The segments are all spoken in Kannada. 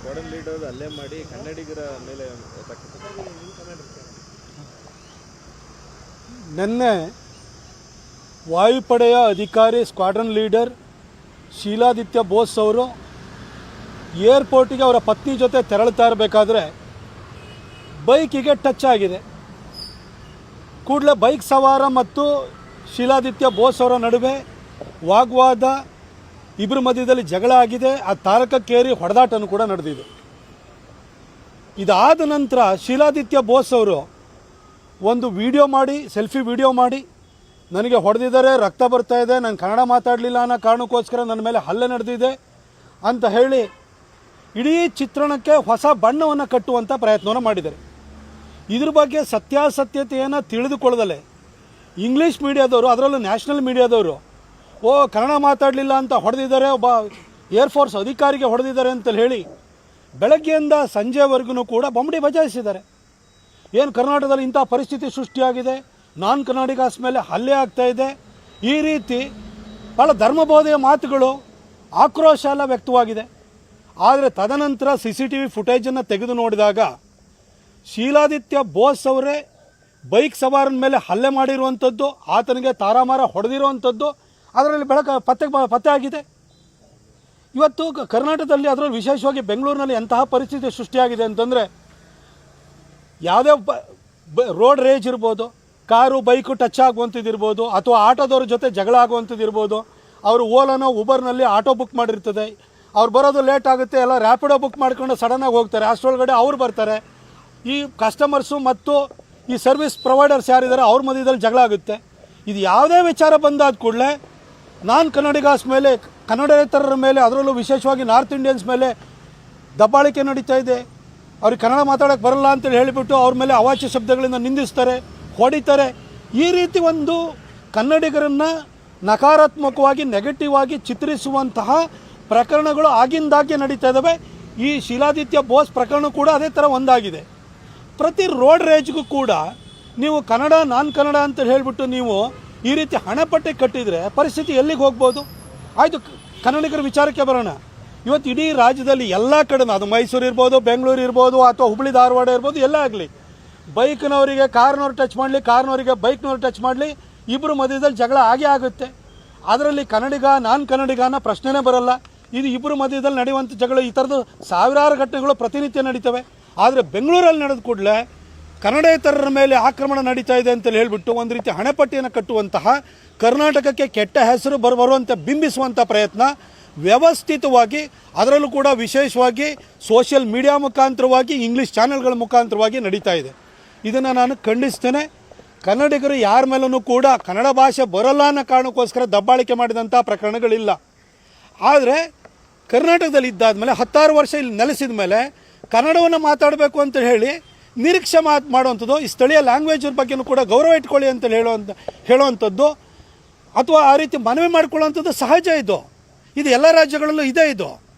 ಸ್ಕ್ವಾಡನ್ ಲೀಡರ್ ಅಲ್ಲೇ ಮಾಡಿ ಕನ್ನಡಿಗರ ಮೇಲೆ ನಿನ್ನೆ ವಾಯುಪಡೆಯ ಅಧಿಕಾರಿ ಸ್ಕ್ವಾಡ್ರನ್ ಲೀಡರ್ ಶೀಲಾದಿತ್ಯ ಬೋಸ್ ಅವರು ಏರ್ಪೋರ್ಟಿಗೆ ಅವರ ಪತ್ನಿ ಜೊತೆ ತೆರಳುತ್ತಾ ಇರಬೇಕಾದ್ರೆ ಬೈಕಿಗೆ ಟಚ್ ಆಗಿದೆ. ಕೂಡಲೇ ಬೈಕ್ ಸವಾರ ಮತ್ತು ಶೀಲಾದಿತ್ಯ ಬೋಸ್ ಅವರ ನಡುವೆ ವಾಗ್ವಾದ, ಇಬ್ಬರ ಮಧ್ಯದಲ್ಲಿ ಜಗಳ ಆಗಿದೆ. ಆ ತಾರಕಕ್ಕೇರಿ ಹೊಡೆದಾಟನೂ ಕೂಡ ನಡೆದಿದೆ. ಇದಾದ ನಂತರ ಶೀಲಾದಿತ್ಯ ಬೋಸ್ ಅವರು ಒಂದು ವಿಡಿಯೋ ಮಾಡಿ, ಸೆಲ್ಫಿ ವಿಡಿಯೋ ಮಾಡಿ, ನನಗೆ ಹೊಡೆದಿದ್ದಾರೆ, ರಕ್ತ ಬರ್ತಾ ಇದೆ, ನಾನು ಕನ್ನಡ ಮಾತಾಡಲಿಲ್ಲ ಅನ್ನೋ ಕಾರಣಕ್ಕೋಸ್ಕರ ನನ್ನ ಮೇಲೆ ಹಲ್ಲೆ ನಡೆದಿದೆ ಅಂತ ಹೇಳಿ ಇಡೀ ಚಿತ್ರಣಕ್ಕೆ ಹೊಸ ಬಣ್ಣವನ್ನು ಕಟ್ಟುವಂಥ ಪ್ರಯತ್ನವನ್ನು ಮಾಡಿದ್ದಾರೆ. ಇದ್ರ ಬಗ್ಗೆ ಸತ್ಯಾಸತ್ಯತೆಯನ್ನು ತಿಳಿದುಕೊಳ್ಳದಲೆ ಇಂಗ್ಲೀಷ್ ಮೀಡಿಯಾದವರು, ಅದರಲ್ಲೂ ನ್ಯಾಷನಲ್ ಮೀಡಿಯಾದವರು ಕನ್ನಡ ಮಾತಾಡಲಿಲ್ಲ ಅಂತ ಹೊಡೆದಿದ್ದಾರೆ, ಒಬ್ಬ ಏರ್ಫೋರ್ಸ್ ಅಧಿಕಾರಿಗೆ ಹೊಡೆದಿದ್ದಾರೆ ಅಂತ ಹೇಳಿ ಬೆಳಗ್ಗೆಯಿಂದ ಸಂಜೆವರೆಗೂ ಕೂಡ ಬೊಂಬಡಿ ಬಜಾಯಿಸಿದ್ದಾರೆ. ಏನು ಕರ್ನಾಟಕದಲ್ಲಿ ಇಂಥ ಪರಿಸ್ಥಿತಿ ಸೃಷ್ಟಿಯಾಗಿದೆ, ನಾನ್ ಕನ್ನಡಿಗಾಸ್ ಮೇಲೆ ಹಲ್ಲೆ ಆಗ್ತಾ ಇದೆ, ಈ ರೀತಿ ಭಾಳ ಧರ್ಮಬೋಧೆಯ ಮಾತುಗಳು, ಆಕ್ರೋಶ ಎಲ್ಲ ವ್ಯಕ್ತವಾಗಿದೆ. ಆದರೆ ತದನಂತರ CCTV ಫುಟೇಜನ್ನು ತೆಗೆದು ನೋಡಿದಾಗ ಶೀಲಾದಿತ್ಯ ಬೋಸ್ ಅವರೇ ಬೈಕ್ ಸವಾರನ ಮೇಲೆ ಹಲ್ಲೆ ಮಾಡಿರುವಂಥದ್ದು, ಆತನಿಗೆ ತಾರಾಮಾರ ಹೊಡೆದಿರುವಂಥದ್ದು ಅದರಲ್ಲಿ ಪತ್ತೆ ಆಗಿದೆ. ಇವತ್ತು ಕರ್ನಾಟಕದಲ್ಲಿ, ಅದರಲ್ಲಿ ವಿಶೇಷವಾಗಿ ಬೆಂಗಳೂರಿನಲ್ಲಿ ಎಂತಹ ಪರಿಸ್ಥಿತಿ ಸೃಷ್ಟಿಯಾಗಿದೆ ಅಂತಂದರೆ, ಯಾವುದೇ ರೋಡ್ ರೇಜ್ ಇರ್ಬೋದು, ಕಾರು ಬೈಕು ಟಚ್ ಆಗುವಂಥದ್ದಿರ್ಬೋದು, ಅಥವಾ ಆಟೋದವ್ರ ಜೊತೆ ಜಗಳ ಆಗುವಂಥದ್ದಿರ್ಬೋದು. ಅವರು ಓಲಾನೋ ಉಬರ್ನಲ್ಲಿ ಆಟೋ ಬುಕ್ ಮಾಡಿರ್ತದೆ, ಅವ್ರು ಬರೋದು ಲೇಟ್ ಆಗುತ್ತೆ, ಎಲ್ಲ ರ್ಯಾಪಿಡೋ ಬುಕ್ ಮಾಡ್ಕೊಂಡು ಸಡನ್ನಾಗಿ ಹೋಗ್ತಾರೆ, ಅಷ್ಟರೊಳಗಡೆ ಅವ್ರು ಬರ್ತಾರೆ. ಈ ಕಸ್ಟಮರ್ಸು ಮತ್ತು ಈ ಸರ್ವಿಸ್ ಪ್ರೊವೈಡರ್ಸ್ ಯಾರಿದ್ದಾರೆ ಅವ್ರ ಮಧ್ಯದಲ್ಲಿ ಜಗಳ ಆಗುತ್ತೆ. ಇದು ಯಾವುದೇ ವಿಚಾರ ಬಂದಾದ ಕೂಡಲೇ ನಾನ್ ಕನ್ನಡಿಗಾಸ್ ಮೇಲೆ, ಕನ್ನಡೇತರರ ಮೇಲೆ, ಅದರಲ್ಲೂ ವಿಶೇಷವಾಗಿ ನಾರ್ತ್ ಇಂಡಿಯನ್ಸ್ ಮೇಲೆ ದಬ್ಬಾಳಿಕೆ ನಡೀತಾ ಇದೆ. ಅವ್ರಿಗೆ ಕನ್ನಡ ಮಾತಾಡೋಕ್ಕೆ ಬರಲ್ಲ ಅಂತೇಳಿ ಹೇಳಿಬಿಟ್ಟು ಅವ್ರ ಮೇಲೆ ಅವಾಚ್ಯ ಶಬ್ದಗಳಿಂದ ನಿಂದಿಸ್ತಾರೆ, ಹೊಡಿತಾರೆ. ಈ ರೀತಿ ಒಂದು ಕನ್ನಡಿಗರನ್ನು ನಕಾರಾತ್ಮಕವಾಗಿ, ನೆಗೆಟಿವ್ ಆಗಿ ಚಿತ್ರಿಸುವಂತಹ ಪ್ರಕರಣಗಳು ಆಗಿಂದಾಗೆ ನಡೀತಾ ಇದ್ದಾವೆ. ಈ ಶೀಲಾದಿತ್ಯ ಬೋಸ್ ಪ್ರಕರಣ ಕೂಡ ಅದೇ ಥರ ಒಂದಾಗಿದೆ. ಪ್ರತಿ ರೋಡ್ ರೇಜ್ಗೂ ಕೂಡ ನೀವು ಕನ್ನಡ, ನಾನ್ ಕನ್ನಡ ಅಂತ ಹೇಳಿಬಿಟ್ಟು ನೀವು ಈ ರೀತಿ ಹಣಪಟ್ಟಿ ಕಟ್ಟಿದರೆ ಪರಿಸ್ಥಿತಿ ಎಲ್ಲಿಗೆ ಹೋಗ್ಬೋದು? ಆಯಿತು, ಕನ್ನಡಿಗರ ವಿಚಾರಕ್ಕೆ ಬರೋಣ. ಇವತ್ತು ಇಡೀ ರಾಜ್ಯದಲ್ಲಿ ಎಲ್ಲ ಕಡೆ, ಅದು ಮೈಸೂರು ಇರ್ಬೋದು, ಬೆಂಗಳೂರು ಇರ್ಬೋದು, ಅಥವಾ ಹುಬ್ಬಳ್ಳಿ ಧಾರವಾಡ ಇರ್ಬೋದು, ಎಲ್ಲ ಆಗಲಿ, ಬೈಕ್ನವರಿಗೆ ಕಾರ್ನವ್ರು ಟಚ್ ಮಾಡಲಿ, ಕಾರ್ನವರಿಗೆ ಬೈಕ್ನವ್ರು ಟಚ್ ಮಾಡಲಿ, ಇಬ್ಬರು ಮಧ್ಯದಲ್ಲಿ ಜಗಳ ಆಗೇ ಆಗುತ್ತೆ. ಅದರಲ್ಲಿ ಕನ್ನಡಿಗ, ನಾನ್ ಕನ್ನಡಿಗನ ಪ್ರಶ್ನೆನೇ ಬರಲ್ಲ. ಇದು ಇಬ್ಬರು ಮಧ್ಯದಲ್ಲಿ ನಡೆಯುವಂಥ ಜಗಳ, ಈ ಥರದ್ದು ಸಾವಿರಾರು ಘಟನೆಗಳು ಪ್ರತಿನಿತ್ಯ ನಡೀತವೆ. ಆದರೆ ಬೆಂಗಳೂರಲ್ಲಿ ನಡೆದ ಕೂಡಲೇ ಕನ್ನಡೇತರರ ಮೇಲೆ ಆಕ್ರಮಣ ನಡೀತಾ ಇದೆ ಅಂತೇಳಿ ಹೇಳಿಬಿಟ್ಟು ಒಂದು ರೀತಿ ಹಣೆಪಟ್ಟಿಯನ್ನು ಕಟ್ಟುವಂತಹ, ಕರ್ನಾಟಕಕ್ಕೆ ಕೆಟ್ಟ ಹೆಸರು ಬರುವಂತೆ ಬಿಂಬಿಸುವಂಥ ಪ್ರಯತ್ನ ವ್ಯವಸ್ಥಿತವಾಗಿ, ಅದರಲ್ಲೂ ಕೂಡ ವಿಶೇಷವಾಗಿ ಸೋಷಿಯಲ್ ಮೀಡಿಯಾ ಮುಖಾಂತರವಾಗಿ, ಇಂಗ್ಲೀಷ್ ಚಾನೆಲ್ಗಳ ಮುಖಾಂತರವಾಗಿ ನಡೀತಾ ಇದೆ. ಇದನ್ನು ನಾನು ಖಂಡಿಸ್ತೇನೆ. ಕನ್ನಡಿಗರು ಯಾರ ಮೇಲೂ ಕೂಡ ಕನ್ನಡ ಭಾಷೆ ಬರಲ್ಲ ಅನ್ನೋ ಕಾರಣಕ್ಕೋಸ್ಕರ ದಬ್ಬಾಳಿಕೆ ಮಾಡಿದಂಥ ಪ್ರಕರಣಗಳಿಲ್ಲ. ಆದರೆ ಕರ್ನಾಟಕದಲ್ಲಿ ಇದ್ದಾದಮೇಲೆ 16 ವರ್ಷ ಇಲ್ಲಿ ನೆಲೆಸಿದ ಮೇಲೆ ಕನ್ನಡವನ್ನು ಮಾತಾಡಬೇಕು ಅಂತ ಹೇಳಿ ನಿರೀಕ್ಷೆ ಮಾಡುವಂಥದ್ದು, ಈ ಸ್ಥಳೀಯ ಲ್ಯಾಂಗ್ವೇಜ್ ಬಗ್ಗೆಯೂ ಕೂಡ ಗೌರವ ಇಟ್ಕೊಳ್ಳಿ ಅಂತೇಳಿ ಹೇಳುವಂಥದ್ದು, ಅಥವಾ ಆ ರೀತಿ ಮನವಿ ಮಾಡ್ಕೊಳ್ಳುವಂಥದ್ದು ಸಹಜ. ಇದು ಎಲ್ಲ ರಾಜ್ಯಗಳಲ್ಲೂ ಇದೆ.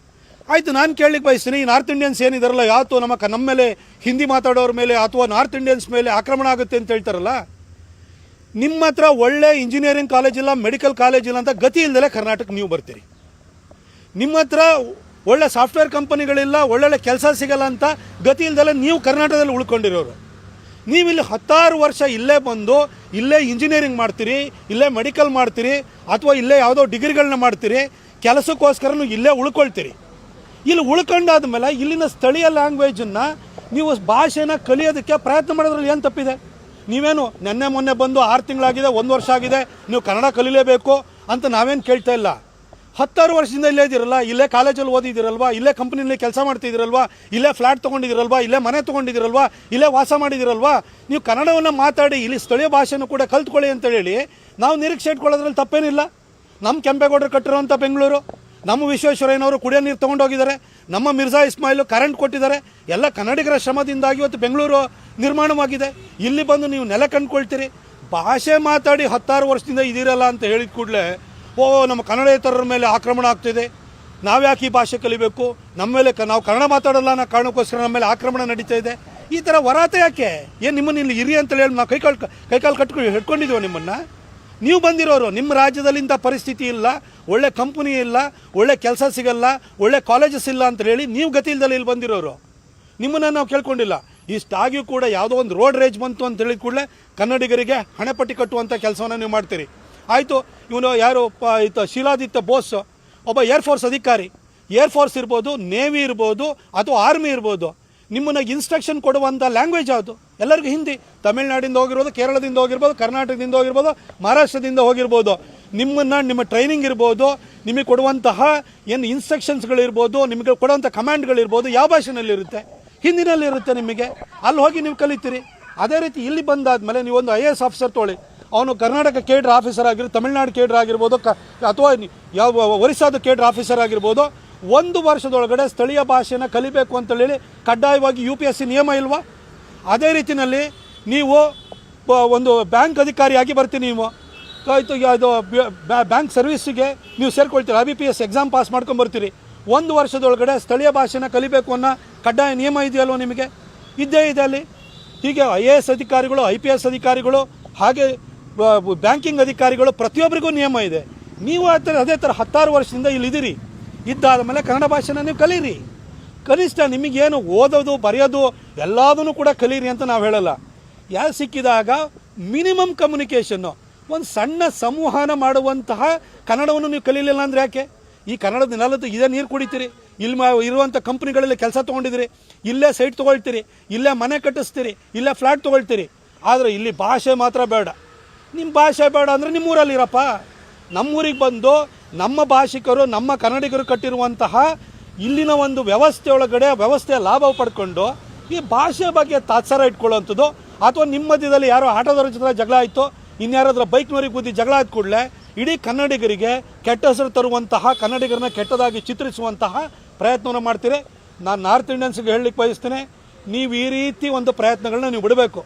ಆಯಿತು, ನಾನು ಕೇಳಲಿಕ್ಕೆ ಬಯಸ್ತೀನಿ, ಈ ನಾರ್ತ್ ಇಂಡಿಯನ್ಸ್ ಏನಿದಾರಲ್ಲ, ಯಾವತ್ತು ನಮ್ಮ ಮೇಲೆ, ಹಿಂದಿ ಮಾತಾಡೋರ ಮೇಲೆ ಅಥವಾ ನಾರ್ತ್ ಇಂಡಿಯನ್ಸ್ ಮೇಲೆ ಆಕ್ರಮಣ ಆಗುತ್ತೆ ಅಂತ ಹೇಳ್ತಾರಲ್ಲ, ನಿಮ್ಮ ಹತ್ರ ಒಳ್ಳೆ ಇಂಜಿನಿಯರಿಂಗ್ ಕಾಲೇಜ್ ಇಲ್ಲ, ಮೆಡಿಕಲ್ ಕಾಲೇಜ್ ಇಲ್ಲ ಅಂತ ಗತಿ ಇಲ್ಲದೆ ಕರ್ನಾಟಕ ನೀವು ಬರ್ತೀರಿ. ನಿಮ್ಮ ಹತ್ರ ಒಳ್ಳೆ ಸಾಫ್ಟ್ವೇರ್ ಕಂಪನಿಗಳಿಲ್ಲ, ಒಳ್ಳೊಳ್ಳೆ ಕೆಲಸ ಸಿಗಲ್ಲ ಅಂತ ಗತಿ ಇಲ್ದಲೆ ನೀವು ಕರ್ನಾಟಕದಲ್ಲಿ ಉಳ್ಕೊಂಡಿರೋರು. ನೀವಿಲ್ಲಿ 16 ವರ್ಷ ಇಲ್ಲೇ ಬಂದು ಇಲ್ಲೇ ಇಂಜಿನಿಯರಿಂಗ್ ಮಾಡ್ತೀರಿ, ಇಲ್ಲೇ ಮೆಡಿಕಲ್ ಮಾಡ್ತೀರಿ, ಅಥವಾ ಇಲ್ಲೇ ಯಾವುದೋ ಡಿಗ್ರಿಗಳನ್ನ ಮಾಡ್ತೀರಿ, ಕೆಲಸಕ್ಕೋಸ್ಕರನೂ ಇಲ್ಲೇ ಉಳ್ಕೊಳ್ತೀರಿ. ಇಲ್ಲಿ ಉಳ್ಕೊಂಡಾದ ಮೇಲೆ ಇಲ್ಲಿನ ಸ್ಥಳೀಯ ಲ್ಯಾಂಗ್ವೇಜನ್ನು ನೀವು ಭಾಷೆನ ಕಲಿಯೋದಕ್ಕೆ ಪ್ರಯತ್ನ ಮಾಡೋದ್ರಲ್ಲಿ ಏನು ತಪ್ಪಿದೆ? ನೀವೇನು ನೆನ್ನೆ ಮೊನ್ನೆ ಬಂದು 6 ತಿಂಗಳಾಗಿದೆ, 1 ವರ್ಷ ಆಗಿದೆ, ನೀವು ಕನ್ನಡ ಕಲಿಲೇಬೇಕು ಅಂತ ನಾವೇನು ಕೇಳ್ತಾ ಇಲ್ಲ. 16 ವರ್ಷದಿಂದ ಇಲ್ಲೇ ಇದ್ದೀರಲ್ಲ, ಇಲ್ಲೇ ಕಾಲೇಜಲ್ಲಿ ಓದಿದ್ದೀರಲ್ವಾ, ಇಲ್ಲೇ ಕಂಪ್ನಿಯಲ್ಲಿ ಕೆಲಸ ಮಾಡ್ತಿದ್ದೀರಲ್ವಾ, ಇಲ್ಲೇ ಫ್ಲ್ಯಾಟ್ ತೊಗೊಂಡಿದ್ದೀರಲ್ವಾ, ಇಲ್ಲೇ ಮನೆ ತೊಗೊಂಡಿದ್ದೀರಲ್ವಾ, ಇಲ್ಲೇ ವಾಸ ಮಾಡಿದ್ದೀರಲ್ವಾ, ನೀವು ಕನ್ನಡವನ್ನು ಮಾತಾಡಿ ಇಲ್ಲಿ ಸ್ಥಳೀಯ ಭಾಷೆನೂ ಕೂಡ ಕಲ್ತ್ಕೊಳ್ಳಿ ಅಂತ ಹೇಳಿ ನಾವು ನಿರೀಕ್ಷೆ ಇಟ್ಕೊಳ್ಳೋದ್ರಲ್ಲಿ ತಪ್ಪೇನಿಲ್ಲ. ನಮ್ಮ ಕೆಂಪೇಗೌಡರು ಕಟ್ಟಿರೋಂಥ ಬೆಂಗಳೂರು, ನಮ್ಮ ವಿಶ್ವೇಶ್ವರಯ್ಯನವರು ಕುಡಿಯೋ ನೀರು ತೊಗೊಂಡೋಗಿದ್ದಾರೆ, ನಮ್ಮ ಮಿರ್ಜಾ ಇಸ್ಮಾಯಿಲ್ ಕರೆಂಟ್ ಕೊಟ್ಟಿದ್ದಾರೆ, ಎಲ್ಲ ಕನ್ನಡಿಗರ ಶ್ರಮದಿಂದಾಗಿ ಇವತ್ತು ಬೆಂಗಳೂರು ನಿರ್ಮಾಣವಾಗಿದೆ. ಇಲ್ಲಿ ಬಂದು ನೀವು ನೆಲೆ ಕಂಡುಕೊಳ್ತೀರಿ, ಭಾಷೆ ಮಾತಾಡಿ 16 ವರ್ಷದಿಂದ ಇದ್ದೀರಲ್ಲ ಅಂತ ಹೇಳಿದ ಕೂಡಲೇ ನಮ್ಮ ಕನ್ನಡೇತರರ ಮೇಲೆ ಆಕ್ರಮಣ ಆಗ್ತಿದೆ, ನಾವ್ಯಾಕೆ ಈ ಭಾಷೆ ಕಲಿಬೇಕು, ನಮ್ಮ ಮೇಲೆ ನಾವು ಕನ್ನಡ ಮಾತಾಡಲ್ಲ ಅನ್ನೋ ಕಾರಣಕ್ಕೋಸ್ಕರ ನಮ್ಮ ಮೇಲೆ ಆಕ್ರಮಣ ನಡೀತಾ ಇದೆ. ಈ ಥರ ವರಾತೆ ಯಾಕೆ? ಏನು ನಿಮ್ಮನ್ನು ಇಲ್ಲಿ ಇರಿ ಅಂತೇಳಿ ಹೇಳಿ ನಾವು ಕೈಕಾಲು ಹಿಡ್ಕೊಂಡಿದ್ದೀವಿ ನಿಮ್ಮನ್ನು? ನೀವು ಬಂದಿರೋರು, ನಿಮ್ಮ ರಾಜ್ಯದಲ್ಲಿ ಇಂಥ ಪರಿಸ್ಥಿತಿ ಇಲ್ಲ, ಒಳ್ಳೆ ಕಂಪ್ನಿ ಇಲ್ಲ, ಒಳ್ಳೆ ಕೆಲಸ ಸಿಗಲ್ಲ, ಒಳ್ಳೆ ಕಾಲೇಜಸ್ ಇಲ್ಲ ಅಂತ ಹೇಳಿ ನೀವು ಗತಿ ಇಲ್ದಲ್ಲಿ ಇಲ್ಲಿ ಬಂದಿರೋರು. ನಿಮ್ಮನ್ನು ನಾವು ಕೇಳ್ಕೊಂಡಿಲ್ಲ. ಇಷ್ಟಾಗಿಯೂ ಕೂಡ ಯಾವುದೋ ಒಂದು ರೋಡ್ ರೇಜ್ ಬಂತು ಅಂತ ಹೇಳಿದ ಕೂಡಲೇ ಕನ್ನಡಿಗರಿಗೆ ಹಣೆಪಟ್ಟಿ ಕಟ್ಟುವಂಥ ಕೆಲಸವನ್ನು ನೀವು ಮಾಡ್ತೀರಿ. ಆಯಿತು, ಇವನು ಯಾರು ಶೀಲಾದಿತ್ಯ ಬೋಸ್ ಒಬ್ಬ ಏರ್ಫೋರ್ಸ್ ಅಧಿಕಾರಿ, ಏರ್ಫೋರ್ಸ್ ಇರ್ಬೋದು, ನೇವಿ ಇರ್ಬೋದು ಅಥವಾ ಆರ್ಮಿ ಇರ್ಬೋದು, ನಿಮ್ಮನ್ನು ಇನ್ಸ್ಟ್ರಕ್ಷನ್ ಕೊಡುವಂಥ ಲ್ಯಾಂಗ್ವೇಜ್ ಯಾವುದು? ಎಲ್ಲರಿಗೂ ಹಿಂದಿ. ತಮಿಳ್ನಾಡಿಂದ ಹೋಗಿರ್ಬೋದು, ಕೇರಳದಿಂದ ಹೋಗಿರ್ಬೋದು, ಕರ್ನಾಟಕದಿಂದ ಹೋಗಿರ್ಬೋದು, ಮಹಾರಾಷ್ಟ್ರದಿಂದ ಹೋಗಿರ್ಬೋದು. ನಿಮ್ಮ ಟ್ರೈನಿಂಗ್ ಇರ್ಬೋದು, ನಿಮಗೆ ಕೊಡುವಂತಹ ಏನು ಇನ್ಸ್ಟ್ರಕ್ಷನ್ಸ್ಗಳಿರ್ಬೋದು, ನಿಮಗೆ ಕೊಡುವಂಥ ಕಮಾಂಡ್ಗಳಿರ್ಬೋದು ಯಾವ ಭಾಷೆನಲ್ಲಿರುತ್ತೆ? ಹಿಂದಿನಲ್ಲಿರುತ್ತೆ. ನಿಮಗೆ ಅಲ್ಲಿ ಹೋಗಿ ನೀವು ಕಲಿತೀರಿ. ಅದೇ ರೀತಿ ಇಲ್ಲಿ ಬಂದಾದಮೇಲೆ ನೀವೊಂದು IAS ಆಫೀಸರ್ ತೊಗೊಳ್ಳಿ, ಅವನು ಕರ್ನಾಟಕ ಕೇಡ್ರ್ ಆಫೀಸರ್ ಆಗಿರ್ಬೋದು, ತಮಿಳ್ನಾಡು ಕೇಡ್ರ್ ಆಗಿರ್ಬೋದು, ಅಥವಾ ಯಾವ ಒರಿಸ್ಸಾದ ಕೇಡ್ರ್ ಆಫೀಸರ್ ಆಗಿರ್ಬೋದು, 1 ವರ್ಷದೊಳಗಡೆ ಸ್ಥಳೀಯ ಭಾಷೆನ ಕಲಿಬೇಕು ಅಂತೇಳಿ ಕಡ್ಡಾಯವಾಗಿ UPSC ನಿಯಮ ಇಲ್ವಾ? ಅದೇ ರೀತಿಯಲ್ಲಿ ನೀವು ಒಂದು ಬ್ಯಾಂಕ್ ಅಧಿಕಾರಿಯಾಗಿ ಬರ್ತೀನಿ, ನೀವು ಆಯಿತು ಅದು ಬ್ಯಾಂಕ್ ಸರ್ವಿಸ್ಸಿಗೆ ನೀವು ಸೇರ್ಕೊಳ್ತೀರಿ, IBPS ಎಕ್ಸಾಮ್ ಪಾಸ್ ಮಾಡ್ಕೊಂಬರ್ತೀರಿ. 1 ವರ್ಷದೊಳಗಡೆ ಸ್ಥಳೀಯ ಭಾಷೆನ ಕಲಿಬೇಕು ಅನ್ನೋ ಕಡ್ಡಾಯ ನಿಯಮ ಇದೆಯಲ್ವ ನಿಮಗೆ? ಇದ್ದೇ ಇದೆ ಅಲ್ಲಿ. ಹೀಗೆ IAS ಅಧಿಕಾರಿಗಳು, IPS ಅಧಿಕಾರಿಗಳು, ಹಾಗೆ ಬ್ಯಾಂಕಿಂಗ್ ಅಧಿಕಾರಿಗಳು, ಪ್ರತಿಯೊಬ್ಬರಿಗೂ ನಿಯಮ ಇದೆ. ನೀವು ಅದೇ ಥರ 16 ವರ್ಷದಿಂದ ಇಲ್ಲಿದ್ದೀರಿ. ಇದ್ದಾದ ಮೇಲೆ ಕನ್ನಡ ಭಾಷೆನ ನೀವು ಕಲೀರಿ. ಕನಿಷ್ಠ ನಿಮಗೇನು ಓದೋದು ಬರೆಯೋದು ಎಲ್ಲದನ್ನು ಕೂಡ ಕಲೀರಿ ಅಂತ ನಾವು ಹೇಳಲ್ಲ. ಯಾರು ಸಿಕ್ಕಿದಾಗ ಮಿನಿಮಮ್ ಕಮ್ಯುನಿಕೇಷನ್ನು, ಒಂದು ಸಣ್ಣ ಸಂವಹನ ಮಾಡುವಂತಹ ಕನ್ನಡವನ್ನು ನೀವು ಕಲೀಲಿಲ್ಲ ಅಂದರೆ ಯಾಕೆ? ಈ ಕನ್ನಡದ ನೆಲದ್ದು ಇದೇ ನೀರು ಕುಡಿತೀರಿ, ಇಲ್ಲಿ ಇರುವಂಥ ಕಂಪ್ನಿಗಳಲ್ಲಿ ಕೆಲಸ ತೊಗೊಂಡಿದ್ದೀರಿ, ಇಲ್ಲೇ ಸೈಟ್ ತೊಗೊಳ್ತೀರಿ, ಇಲ್ಲೇ ಮನೆ ಕಟ್ಟಿಸ್ತೀರಿ, ಇಲ್ಲೇ ಫ್ಲ್ಯಾಟ್ ತೊಗೊಳ್ತೀರಿ. ಆದರೆ ಇಲ್ಲಿ ಭಾಷೆ ಮಾತ್ರ ಬೇಡ. ನಿಮ್ಮ ಭಾಷೆ ಬೇಡ ಅಂದರೆ ನಿಮ್ಮೂರಲ್ಲಿರಪ್ಪ. ನಮ್ಮೂರಿಗೆ ಬಂದು ನಮ್ಮ ಭಾಷಿಕರು, ನಮ್ಮ ಕನ್ನಡಿಗರು ಕಟ್ಟಿರುವಂತಹ ಇಲ್ಲಿನ ಒಂದು ವ್ಯವಸ್ಥೆಯೊಳಗಡೆ ವ್ಯವಸ್ಥೆಯ ಲಾಭ ಪಡ್ಕೊಂಡು ಈ ಭಾಷೆ ಬಗ್ಗೆ ತಾತ್ಸಾರ ಇಟ್ಕೊಳ್ಳೋವಂಥದ್ದು, ಅಥವಾ ನಿಮ್ಮ ಮಧ್ಯದಲ್ಲಿ ಯಾರೋ ಆಟೋದವ್ರ ಜೊತೆ ಜಗಳ ಆಯಿತು, ಇನ್ಯಾರಾದ್ರೂ ಬೈಕ್ನವ್ರಿಗೆ ಬುದ್ಧಿ ಜಗಳ ಆದ ಕೂಡಲೇ ಇಡೀ ಕನ್ನಡಿಗರಿಗೆ ಕೆಟ್ಟ ಹೆಸರು ತರುವಂತಹ, ಕನ್ನಡಿಗರನ್ನ ಕೆಟ್ಟದಾಗಿ ಚಿತ್ರಿಸುವಂತಹ ಪ್ರಯತ್ನವನ್ನು ಮಾಡ್ತೀರಿ. ನಾನು ನಾರ್ತ್ ಇಂಡಿಯನ್ಸ್ಗೆ ಹೇಳಲಿಕ್ಕೆ ಬಯಸ್ತೇನೆ, ನೀವು ಈ ರೀತಿ ಒಂದು ಪ್ರಯತ್ನಗಳನ್ನ ನೀವು ಬಿಡಬೇಕು.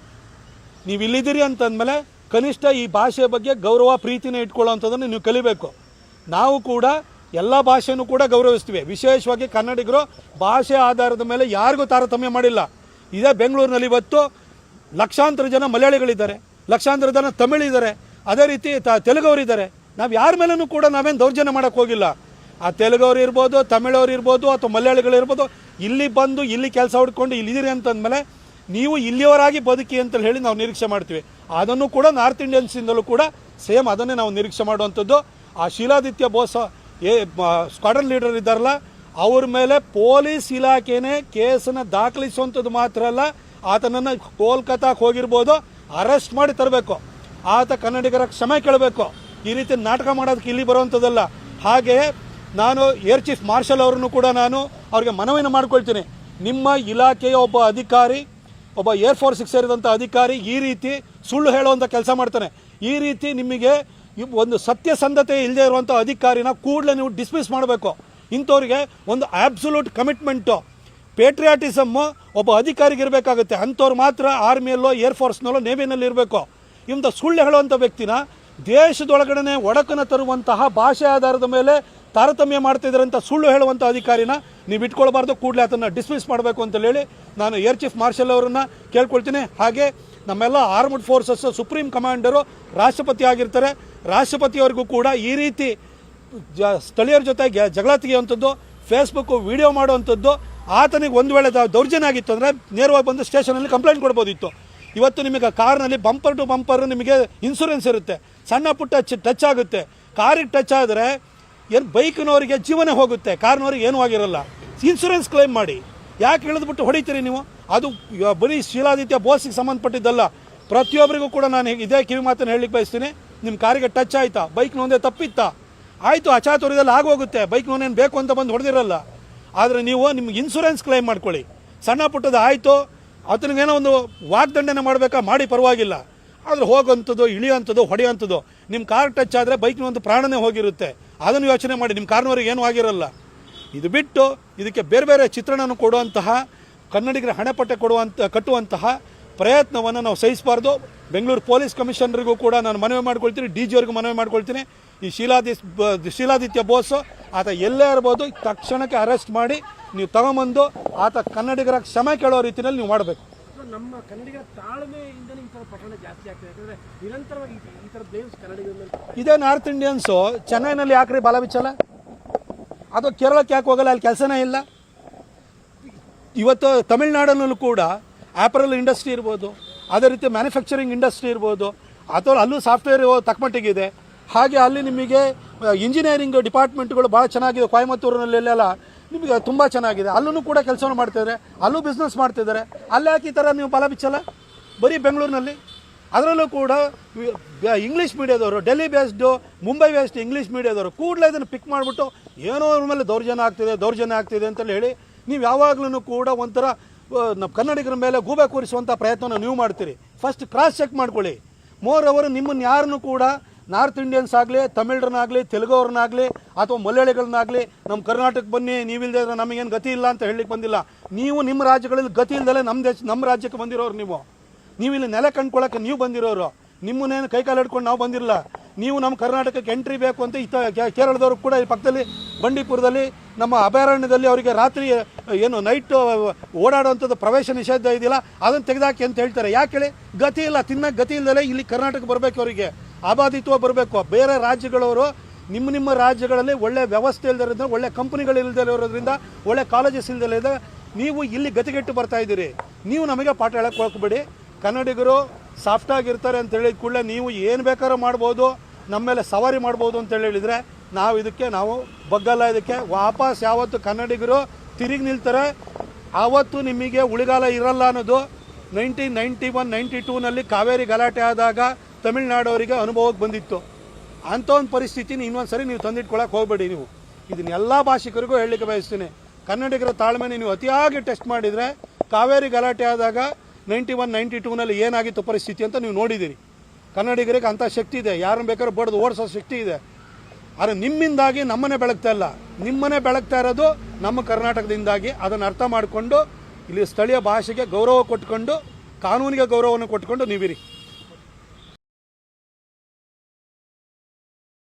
ನೀವು ಇಲ್ಲಿದ್ದೀರಿ ಅಂತಂದಮೇಲೆ ಕನಿಷ್ಠ ಈ ಭಾಷೆಯ ಬಗ್ಗೆ ಗೌರವ ಪ್ರೀತಿನ ಇಟ್ಕೊಳ್ಳೋವಂಥದ್ದನ್ನು ನೀವು ಕಲಿಬೇಕು. ನಾವು ಕೂಡ ಎಲ್ಲ ಭಾಷೆನೂ ಕೂಡ ಗೌರವಿಸ್ತೀವಿ. ವಿಶೇಷವಾಗಿ ಕನ್ನಡಿಗರು ಭಾಷೆ ಆಧಾರದ ಮೇಲೆ ಯಾರಿಗೂ ತಾರತಮ್ಯ ಮಾಡಿಲ್ಲ. ಇದೇ ಬೆಂಗಳೂರಿನಲ್ಲಿ ಇವತ್ತು ಲಕ್ಷಾಂತರ ಜನ ಮಲಯಾಳಿಗಳಿದ್ದಾರೆ, ಲಕ್ಷಾಂತರ ಜನ ತಮಿಳಿದ್ದಾರೆ, ಅದೇ ರೀತಿ ತೆಲುಗವರಿದ್ದಾರೆ. ನಾವು ಯಾರ ಮೇಲೂ ಕೂಡ ನಾವೇನು ದೌರ್ಜನ್ಯ ಮಾಡೋಕ್ಕೆ ಹೋಗಿಲ್ಲ. ಆ ತೆಲುಗವ್ರು ಇರ್ಬೋದು, ತಮಿಳವ್ರು ಇರ್ಬೋದು, ಅಥವಾ ಮಲಯಾಳಿಗಳಿರ್ಬೋದು, ಇಲ್ಲಿ ಬಂದು ಇಲ್ಲಿ ಕೆಲಸ ಹುಡ್ಕೊಂಡು ಇಲ್ಲಿದ್ದೀರಿ ಅಂತಂದಮೇಲೆ ನೀವು ಇಲ್ಲಿಯವರಾಗಿ ಬದುಕಿ ಅಂತ ಹೇಳಿ ನಾವು ನಿರೀಕ್ಷೆ ಮಾಡ್ತೀವಿ. ಅದನ್ನು ಕೂಡ ನಾರ್ತ್ ಇಂಡಿಯನ್ಸಿಂದಲೂ ಕೂಡ ಸೇಮ್ ಅದನ್ನೇ ನಾವು ನಿರೀಕ್ಷೆ ಮಾಡುವಂಥದ್ದು. ಆ ಶೀಲಾದಿತ್ಯ ಬೋಸ್ ಸ್ಕ್ವಾಡ್ರನ್ ಲೀಡರ್ ಇದ್ದಾರಲ್ಲ, ಅವ್ರ ಮೇಲೆ ಪೊಲೀಸ್ ಇಲಾಖೆನೇ ಕೇಸನ್ನು ದಾಖಲಿಸುವಂಥದ್ದು ಮಾತ್ರ ಅಲ್ಲ, ಆತನನ್ನು ಕೋಲ್ಕತ್ತಾಕ್ಕೆ ಹೋಗಿರ್ಬೋದು, ಅರೆಸ್ಟ್ ಮಾಡಿ ತರಬೇಕು. ಆತ ಕನ್ನಡಿಗರ ಕ್ಷಮೆ ಕೇಳಬೇಕು. ಈ ರೀತಿ ನಾಟಕ ಮಾಡೋದಕ್ಕೆ ಇಲ್ಲಿ ಬರುವಂಥದ್ದಲ್ಲ. ಹಾಗೆ ನಾನು ಏರ್ ಚೀಫ್ ಮಾರ್ಷಲ್ ಅವರನ್ನು ಕೂಡ ನಾನು ಅವ್ರಿಗೆ ಮನವಿಯನ್ನು ಮಾಡ್ಕೊಳ್ತೀನಿ. ನಿಮ್ಮ ಇಲಾಖೆಯ ಒಬ್ಬ ಅಧಿಕಾರಿ, ಒಬ್ಬ ಏರ್ಫೋರ್ಸಿಗೆ ಸೇರಿದಂಥ ಅಧಿಕಾರಿ ಈ ರೀತಿ ಸುಳ್ಳು ಹೇಳುವಂಥ ಕೆಲಸ ಮಾಡ್ತಾನೆ. ಈ ರೀತಿ ನಿಮಗೆ ಒಂದು ಸತ್ಯಸಂಧತೆ ಇಲ್ಲದೆ ಇರುವಂಥ ಅಧಿಕಾರಿನ ಕೂಡಲೇ ನೀವು ಡಿಸ್ಮಿಸ್ ಮಾಡಬೇಕು. ಇಂಥವ್ರಿಗೆ ಒಂದು ಆಬ್ಸಲ್ಯೂಟ್ ಕಮಿಟ್ಮೆಂಟು, ಪೇಟ್ರಿಯಾಟಿಸಮ್ಮು ಒಬ್ಬ ಅಧಿಕಾರಿಗೆ ಇರಬೇಕಾಗುತ್ತೆ. ಅಂಥವ್ರು ಮಾತ್ರ ಆರ್ಮಿಯಲ್ಲೋ, ಏರ್ಫೋರ್ಸ್ನಲ್ಲೋ, ನೇವಿನಲ್ಲಿ ಇರಬೇಕು. ಇಂಥ ಸುಳ್ಳು ಹೇಳುವಂಥ ವ್ಯಕ್ತಿನ ದೇಶದೊಳಗಡೆ ಒಡಕನ್ನು ತರುವಂತಹ ಭಾಷೆ ಆಧಾರದ ಮೇಲೆ ತಾರತಮ್ಯ ಮಾಡ್ತಿದ್ದಾರೆ ಅಂತ ಸುಳ್ಳು ಹೇಳುವಂಥ ಅಧಿಕಾರಿನ ನೀವು ಇಟ್ಕೊಳ್ಬಾರ್ದು. ಕೂಡಲೇ ಅದನ್ನು ಡಿಸ್ಮಿಸ್ ಮಾಡಬೇಕು ಅಂತ ಹೇಳಿ ನಾನು ಏರ್ ಚೀಫ್ ಮಾರ್ಷಲ್ ಅವರನ್ನು ಕೇಳ್ಕೊಳ್ತೀನಿ. ಹಾಗೆ ನಮ್ಮೆಲ್ಲ ಆರ್ಮ್ಡ್ ಫೋರ್ಸಸ್ ಸುಪ್ರೀಂ ಕಮಾಂಡರು ರಾಷ್ಟ್ರಪತಿ ಆಗಿರ್ತಾರೆ. ರಾಷ್ಟ್ರಪತಿಯವರಿಗೂ ಕೂಡ ಈ ರೀತಿ ಸ್ಥಳೀಯರ ಜೊತೆ ಜಗಳ ತೆಗೆಯುವಂಥದ್ದು, ಫೇಸ್ಬುಕ್ಕು ವಿಡಿಯೋ ಮಾಡುವಂಥದ್ದು, ಆತನಿಗೆ ಒಂದು ವೇಳೆ ದೌರ್ಜನ್ಯ ಆಗಿತ್ತು ಅಂದರೆ ನೇರವಾಗಿ ಬಂದು ಸ್ಟೇಷನಲ್ಲಿ ಕಂಪ್ಲೇಂಟ್ ಕೊಡ್ಬೋದಿತ್ತು. ಇವತ್ತು ನಿಮಗೆ ಕಾರ್ನಲ್ಲಿ ಬಂಪರ್ ಟು ಬಂಪರ್ ನಿಮಗೆ ಇನ್ಶೂರೆನ್ಸ್ ಇರುತ್ತೆ, ಸಣ್ಣ ಪುಟ್ಟ ಟಚ್ ಆಗುತ್ತೆ. ಕಾರಿಗೆ ಟಚ್ ಆದರೆ ಏನು ಬೈಕ್ನವರಿಗೆ ಜೀವನ ಹೋಗುತ್ತೆ, ಕಾರ್ನವ್ರಿಗೆ ಏನೂ ಆಗಿರಲ್ಲ. ಇನ್ಶೂರೆನ್ಸ್ ಕ್ಲೈಮ್ ಮಾಡಿ. ಯಾಕೆ ಹೇಳಿದ್ಬಿಟ್ಟು ಹೊಡಿತೀರಿ ನೀವು? ಅದು ಬರೀ ಶೀಲಾದಿತ್ಯ ಬೋಸಿಗೆ ಸಂಬಂಧಪಟ್ಟಿದ್ದಲ್ಲ, ಪ್ರತಿಯೊಬ್ಬರಿಗೂ ಕೂಡ ನಾನು ಇದೇ ಕಿವಿ ಮಾತನ್ನು ಹೇಳಲಿಕ್ಕೆ ಬಯಸ್ತೀನಿ. ನಿಮ್ಮ ಕಾರಿಗೆ ಟಚ್ ಆಯಿತಾ, ಬೈಕ್ನೊಂದೇ ತಪ್ಪಿತ್ತಾ, ಆಯಿತು, ಅಚಾತುರ್ಯದಲ್ಲಿ ಆಗೋಗುತ್ತೆ. ಬೈಕ್ನವನೇನು ಬೇಕು ಅಂತ ಬಂದು ಹೊಡೆದಿರಲ್ಲ. ಆದರೆ ನೀವು ನಿಮ್ಗೆ ಇನ್ಶೂರೆನ್ಸ್ ಕ್ಲೈಮ್ ಮಾಡ್ಕೊಳ್ಳಿ. ಸಣ್ಣ ಪುಟ್ಟದ ಆಯಿತು, ಅದನ್ನೇನೋ ಒಂದು ವಾಗ್ದಂಡನೆ ಮಾಡಬೇಕಾ, ಮಾಡಿ ಪರವಾಗಿಲ್ಲ. ಆದರೆ ಹೋಗೋಂಥದ್ದು, ಇಳಿಯೋಂಥದ್ದು, ಹೊಡೆಯೋಂಥದ್ದು, ನಿಮ್ಮ ಕಾರ್ ಟಚ್ ಆದರೆ ಬೈಕ್ನ ಒಂದು ಪ್ರಾಣನೇ ಹೋಗಿರುತ್ತೆ. ಅದನ್ನು ಯೋಚನೆ ಮಾಡಿ, ನಿಮ್ಮ ಕಾರ್ನವರಿಗೆ ಏನೂ ಆಗಿರಲ್ಲ. ಇದು ಬಿಟ್ಟು ಇದಕ್ಕೆ ಬೇರೆ ಬೇರೆ ಚಿತ್ರಣವನ್ನು ಕೊಡುವಂತಹ, ಕನ್ನಡಿಗರ ಹಣೆಪಟ್ಟೆ ಕಟ್ಟುವಂತಹ ಪ್ರಯತ್ನವನ್ನು ನಾವು ಸಹಿಸಬಾರ್ದು. ಬೆಂಗಳೂರು ಪೊಲೀಸ್ ಕಮಿಷನರಿಗೂ ಕೂಡ ನಾನು ಮನವಿ ಮಾಡ್ಕೊಳ್ತೀನಿ, DG ಅವ್ರಿಗೂ ಮನವಿ ಮಾಡ್ಕೊಳ್ತೀನಿ. ಈ ಶೀಲಾದಿತ್ಯ ಬೋಸ್ ಆತ ಎಲ್ಲೇ ಇರ್ಬೋದು, ತಕ್ಷಣಕ್ಕೆ ಅರೆಸ್ಟ್ ಮಾಡಿ ನೀವು ತಗೊಂಬಂದು ಆತ ಕನ್ನಡಿಗರ ಕ್ಷಮೆ ಕೇಳೋ ರೀತಿಯಲ್ಲಿ ನೀವು ಮಾಡಬೇಕು. ಅಥವಾ ನಮ್ಮ ಕನ್ನಡಿಗರ ತಾಳ್ಮೆಯಿಂದಲೇ ಈ ಥರ ಪ್ರಕರಣ ಜಾಸ್ತಿ ಆಗ್ತದೆ? ಯಾಕಂದರೆ ನಿರಂತರವಾಗಿ ಈ ಥರ ಬ್ಲೇಮ್ಸ್ ಕನ್ನಡಿಗರ ಮೇಲೆ ಇದೇ ನಾರ್ತ್ ಇಂಡಿಯನ್ಸು ಚೆನ್ನೈನಲ್ಲಿ ಯಾಕ್ರಿ ಬಾಲ ಬಿಚ್ಚಲ್ಲ? ಅದು ಕೇರಳಕ್ಕೆ ಯಾಕೆ ಹೋಗಲ್ಲ? ಅಲ್ಲಿ ಕೆಲಸನೇ ಇಲ್ಲ. ಇವತ್ತು ತಮಿಳ್ನಾಡಲ್ಲೂ ಕೂಡ ಆ್ಯಪರಲ್ ಇಂಡಸ್ಟ್ರಿ ಇರ್ಬೋದು, ಅದೇ ರೀತಿ ಮ್ಯಾನುಫ್ಯಾಕ್ಚರಿಂಗ್ ಇಂಡಸ್ಟ್ರಿ ಇರ್ಬೋದು, ಅಥವಾ ಅಲ್ಲೂ ಸಾಫ್ಟ್ವೇರ್ ತಕ್ಕಮಟ್ಟಿಗಿದೆ. ಹಾಗೆ ಅಲ್ಲಿ ನಿಮಗೆ ಇಂಜಿನಿಯರಿಂಗ್ ಡಿಪಾರ್ಟ್ಮೆಂಟ್ಗಳು ಭಾಳ ಚೆನ್ನಾಗಿದೆ. ಕೊಯಮತ್ತೂರಿನಲ್ಲೆಲ್ಲ ನಿಮಗೆ ತುಂಬ ಚೆನ್ನಾಗಿದೆ. ಅಲ್ಲೂ ಕೂಡ ಕೆಲಸವನ್ನು ಮಾಡ್ತಿದ್ದಾರೆ, ಅಲ್ಲೂ ಬಿಸ್ನೆಸ್ ಮಾಡ್ತಿದ್ದಾರೆ. ಅಲ್ಲಿ ಯಾಕೆ ಈ ಥರ ನೀವು ಬಲ ಬಿಚ್ಚಲ್ಲ? ಬರೀ ಬೆಂಗಳೂರಿನಲ್ಲಿ ಅದರಲ್ಲೂ ಕೂಡ ಇಂಗ್ಲೀಷ್ ಮೀಡಿಯಾದವರು, Delhi based, Mumbai based English ಮೀಡಿಯಾದವರು ಕೂಡಲೇ ಇದನ್ನು ಪಿಕ್ ಮಾಡಿಬಿಟ್ಟು ಏನೋ ಅವ್ರ ಮೇಲೆ ದೌರ್ಜನ್ಯ ಆಗ್ತಿದೆ ಅಂತೇಳಿ ಹೇಳಿ ನೀವು ಯಾವಾಗಲೂ ಕೂಡ ಒಂಥರ ನಮ್ಮ ಕನ್ನಡಿಗರ ಮೇಲೆ ಗೂಬೆ ಕೂರಿಸುವಂಥ ಪ್ರಯತ್ನವನ್ನು ನೀವು ಮಾಡ್ತೀರಿ. ಫಸ್ಟ್ ಕ್ರಾಸ್ ಚೆಕ್ ಮಾಡ್ಕೊಳ್ಳಿ. ಮೋರ್ ಅವರು ನಿಮ್ಮನ್ನು ಯಾರನ್ನು ಕೂಡ ನಾರ್ತ್ ಇಂಡಿಯನ್ಸ್ ಆಗಲಿ, ತಮಿಳರನ್ನಾಗಲಿ, ತೆಲುಗವ್ರನ್ನಾಗಲಿ ಅಥವಾ ಮಲಯಾಳಿಗಳನ್ನಾಗಲಿ ನಮ್ಮ ಕರ್ನಾಟಕಕ್ಕೆ ಬನ್ನಿ, ನೀವಿಲ್ಲದೆ ಇದ್ರೆ ನಮಗೇನು ಗತಿ ಇಲ್ಲ ಅಂತ ಹೇಳಲಿಕ್ಕೆ ಬಂದಿಲ್ಲ. ನೀವು ನಿಮ್ಮ ರಾಜ್ಯಗಳಲ್ಲಿ ಗತಿ ಇಲ್ಲದಲ್ಲೇ ನಮ್ಮ ರಾಜ್ಯಕ್ಕೆ ಬಂದಿರೋರು. ನೀವು ಇಲ್ಲಿ ನೆಲೆ ಕಂಡ್ಕೊಳ್ಳೋಕ್ಕೆ ನೀವು ಬಂದಿರೋರು. ನಿಮ್ಮನ್ನೇನು ಕೈಕಾಲು ಹಿಡ್ಕೊಂಡು ನಾವು ಬಂದಿರಲ್ಲ. ನೀವು ನಮ್ಮ ಕರ್ನಾಟಕಕ್ಕೆ ಎಂಟ್ರಿ ಬೇಕು ಅಂತ ಕೇರಳದವರು ಕೂಡ ಈ ಪಕ್ಕದಲ್ಲಿ ಬಂಡೀಪುರದಲ್ಲಿ ನಮ್ಮ ಅಭಯಾರಣ್ಯದಲ್ಲಿ ಅವರಿಗೆ ರಾತ್ರಿ ಏನು ನೈಟ್ ಓಡಾಡುವಂಥದ್ದು ಪ್ರವೇಶ ನಿಷೇಧ ಇದೆಯಲ್ಲ, ಅದನ್ನು ತೆಗೆದಾಕಿ ಅಂತ ಹೇಳ್ತಾರೆ. ಯಾಕೆ ಹೇಳಿ? ಗತಿ ಇಲ್ಲ, ತಿನ್ನಕ್ಕೆ ಗತಿ ಇಲ್ಲದಲ್ಲೇ ಇಲ್ಲಿ ಕರ್ನಾಟಕ ಬರಬೇಕು. ಅವರಿಗೆ ಆಬಾದಿತ್ವ ಬರಬೇಕು. ಬೇರೆ ರಾಜ್ಯಗಳವರು ನಿಮ್ಮ ರಾಜ್ಯಗಳಲ್ಲಿ ಒಳ್ಳೆ ವ್ಯವಸ್ಥೆ ಇಲ್ಲದಿರೋದ್ರಿಂದ, ಒಳ್ಳೆ ಕಂಪನಿಗಳು ಇಲ್ಲದೆ ಇರೋದ್ರಿಂದ, ಒಳ್ಳೆ ಕಾಲೇಜಸ್ ಇಲ್ಲದೆ ನೀವು ಇಲ್ಲಿ ಗತಿಗೆಟ್ಟು ಬರ್ತಾ ಇದ್ದೀರಿ. ನೀವು ನಮಗೆ ಪಾಠ ಹೇಳಕ್ಕೆ ಹೋಗ್ಬೇಡಿ. ಕನ್ನಡಿಗರು ಸಾಫ್ಟಾಗಿರ್ತಾರೆ ಅಂತ ಹೇಳಿದ ಕೂಡಲೇ ನೀವು ಏನು ಬೇಕಾದ್ರೂ ಮಾಡ್ಬೋದು, ನಮ್ಮ ಮೇಲೆ ಸವಾರಿ ಮಾಡ್ಬೋದು ಅಂತ ಹೇಳಿದರೆ ನಾವು ಬಗ್ಗಲ್ಲ. ಇದಕ್ಕೆ ವಾಪಸ್ ಯಾವತ್ತು ಕನ್ನಡಿಗರು ತಿರುಗಿ ನಿಲ್ತಾರೆ ಆವತ್ತು ನಿಮಗೆ ಉಳಿಗಾಲ ಇರಲ್ಲ ಅನ್ನೋದು 1991-92ನಲ್ಲಿ ಕಾವೇರಿ ಗಲಾಟೆ ಆದಾಗ ತಮಿಳ್ನಾಡವರಿಗೆ ಅನುಭವಕ್ಕೆ ಬಂದಿತ್ತು. ಅಂಥ ಒಂದು ಪರಿಸ್ಥಿತಿನ ಇನ್ನೊಂದು ಸರಿ ನೀವು ತಂದಿಟ್ಕೊಳ್ಳೋಕೆ ಹೋಗಬೇಡಿ. ನೀವು ಇದನ್ನ ಎಲ್ಲ ಭಾಷಿಕರಿಗೂ ಹೇಳಲಿಕ್ಕೆ ಬಯಸ್ತೀನಿ. ಕನ್ನಡಿಗರ ತಾಳ್ಮೆನ ನೀವು ಅತಿಯಾಗಿ ಟೆಸ್ಟ್ ಮಾಡಿದರೆ ಕಾವೇರಿ ಗಲಾಟೆ ಆದಾಗ 91-92ನಲ್ಲಿ ಏನಾಗಿತ್ತು ಪರಿಸ್ಥಿತಿ ಅಂತ ನೀವು ನೋಡಿದ್ದೀರಿ. ಕನ್ನಡಿಗರಿಗೆ ಅಂಥ ಶಕ್ತಿ ಇದೆ, ಯಾರನ್ನು ಬೇಕಾದ್ರೂ ಬಡ್ದು ಓಡಿಸೋ ಶಕ್ತಿ ಇದೆ. ಆದರೆ ನಿಮ್ಮಿಂದಾಗಿ ನಮ್ಮನ್ನೇ ಬೆಳಗ್ತಾ ಇಲ್ಲ, ನಿಮ್ಮನ್ನೇ ಬೆಳಗ್ತಾ ಇರೋದು ನಮ್ಮ ಕರ್ನಾಟಕದಿಂದಾಗಿ. ಅದನ್ನು ಅರ್ಥ ಮಾಡಿಕೊಂಡು ಇಲ್ಲಿ ಸ್ಥಳೀಯ ಭಾಷೆಗೆ ಗೌರವ ಕೊಟ್ಕೊಂಡು, ಕಾನೂನಿಗೆ ಗೌರವವನ್ನು ಕೊಟ್ಕೊಂಡು ನೀವಿರಿ.